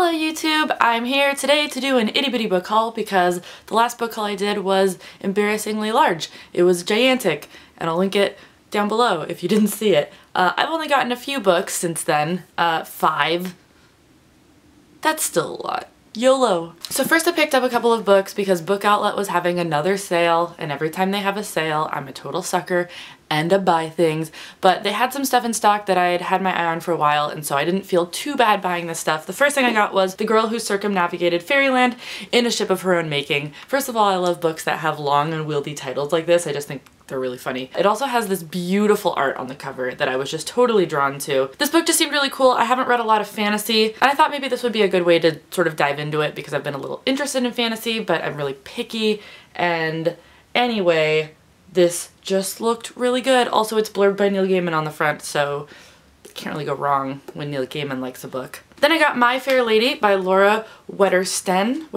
Hello YouTube! I'm here today to do an itty bitty book haul because the last book haul I did was embarrassingly large. It was gigantic, and I'll link it down below if you didn't see it. I've only gotten a few books since then, 5. That's still a lot. YOLO! So first I picked up a couple of books because Book Outlet was having another sale, and every time they have a sale I'm a total sucker and I buy things, but they had some stuff in stock that I had had my eye on for a while, and so I didn't feel too bad buying this stuff. The first thing I got was The Girl Who Circumnavigated Fairyland in a Ship of Her Own Making. First of all, I love books that have long and wieldy titles like this. I just think they're really funny. It also has this beautiful art on the cover that I was just totally drawn to. This book just seemed really cool. I haven't read a lot of fantasy, and I thought maybe this would be a good way to sort of dive into it because I've been a little interested in fantasy, but I'm really picky, and anyway, this just looked really good. Also, it's blurred by Neil Gaiman on the front, so can't really go wrong when Neil Gaiman likes a book. Then I got My Fair Lady by Laura Wettersten.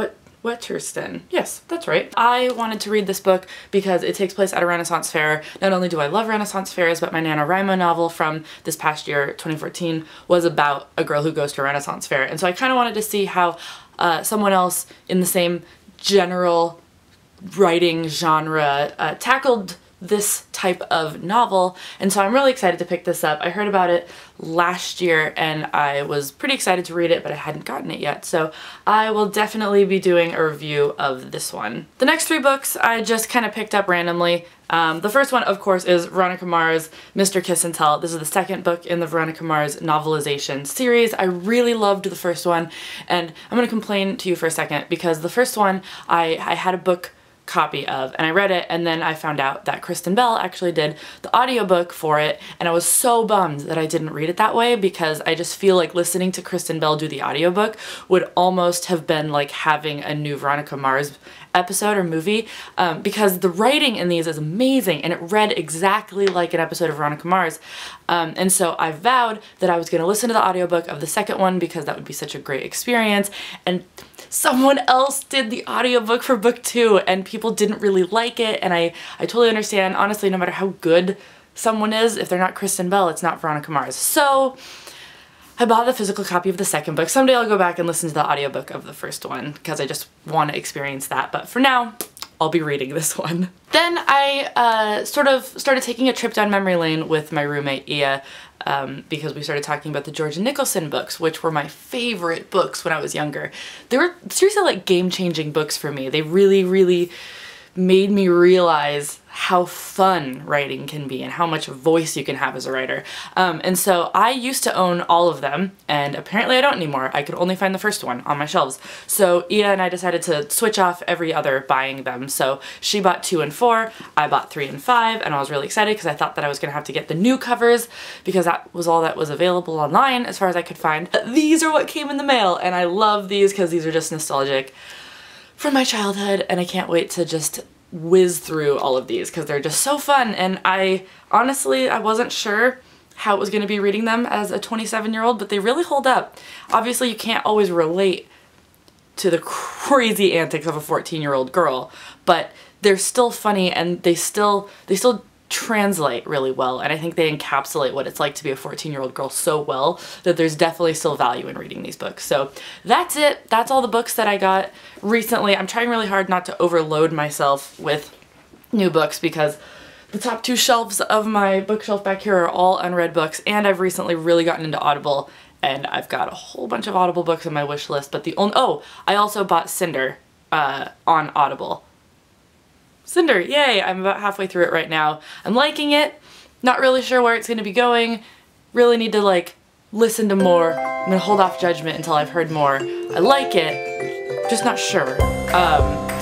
Wettersten. Yes, that's right. I wanted to read this book because it takes place at a Renaissance fair. Not only do I love Renaissance fairs, but my NaNoWriMo novel from this past year, 2014, was about a girl who goes to a Renaissance fair. And so I kind of wanted to see how someone else in the same general writing genre tackled this type of novel, and so I'm really excited to pick this up. I heard about it last year and I was pretty excited to read it, but I hadn't gotten it yet, so I will definitely be doing a review of this one. The next 3 books I just kind of picked up randomly. The first one, of course, is Veronica Mars' Mr. Kiss and Tell. This is the second book in the Veronica Mars novelization series. I really loved the first one, and I'm going to complain to you for a second because the first one I had a book copy of, and I read it, and then I found out that Kristen Bell actually did the audiobook for it, and I was so bummed that I didn't read it that way because I just feel like listening to Kristen Bell do the audiobook would almost have been like having a new Veronica Mars episode or movie, because the writing in these is amazing and it read exactly like an episode of Veronica Mars, and so I vowed that I was going to listen to the audiobook of the second one because that would be such a great experience, and someone else did the audiobook for book 2 and people didn't really like it, and I totally understand. Honestly, no matter how good someone is, if they're not Kristen Bell, it's not Veronica Mars. So I bought the physical copy of the second book. Someday I'll go back and listen to the audiobook of the first one because I just want to experience that, but for now I'll be reading this one. Then I sort of started taking a trip down memory lane with my roommate Ia, because we started talking about the George Nicholson books, which were my favorite books when I was younger. They were seriously like game-changing books for me. They really, really made me realize how fun writing can be and how much voice you can have as a writer. And so I used to own all of them, and apparently I don't anymore. I could only find the first one on my shelves. So Ia and I decided to switch off every other buying them. So she bought 2 and 4, I bought 3 and 5, and I was really excited because I thought that I was gonna have to get the new covers because that was all that was available online as far as I could find. These are what came in the mail, and I love these because these are just nostalgic from my childhood, and I can't wait to just whiz through all of these because they're just so fun. And I honestly wasn't sure how it was going to be reading them as a 27-year-old, but they really hold up. Obviously you can't always relate to the crazy antics of a 14-year-old girl, but they're still funny and they still translate really well, and I think they encapsulate what it's like to be a 14-year-old girl so well that there's definitely still value in reading these books. So that's it. That's all the books that I got recently. I'm trying really hard not to overload myself with new books because the top 2 shelves of my bookshelf back here are all unread books, and I've recently really gotten into Audible, and I've got a whole bunch of Audible books on my wish list, but the only— oh, I also bought Cinder on Audible. Cinder, yay! I'm about halfway through it right now. I'm liking it, not really sure where it's going to be going, really need to like listen to more. I'm gonna hold off judgment until I've heard more. I like it, just not sure.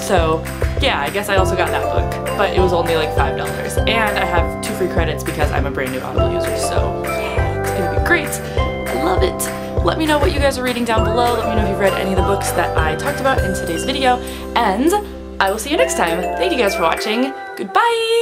So yeah, I guess I also got that book, but it was only like $5, and I have 2 free credits because I'm a brand new Audible user, so yeah, it's gonna be great. I love it. Let me know what you guys are reading down below. Let me know if you've read any of the books that I talked about in today's video, and I will see you next time. Thank you guys for watching. Goodbye!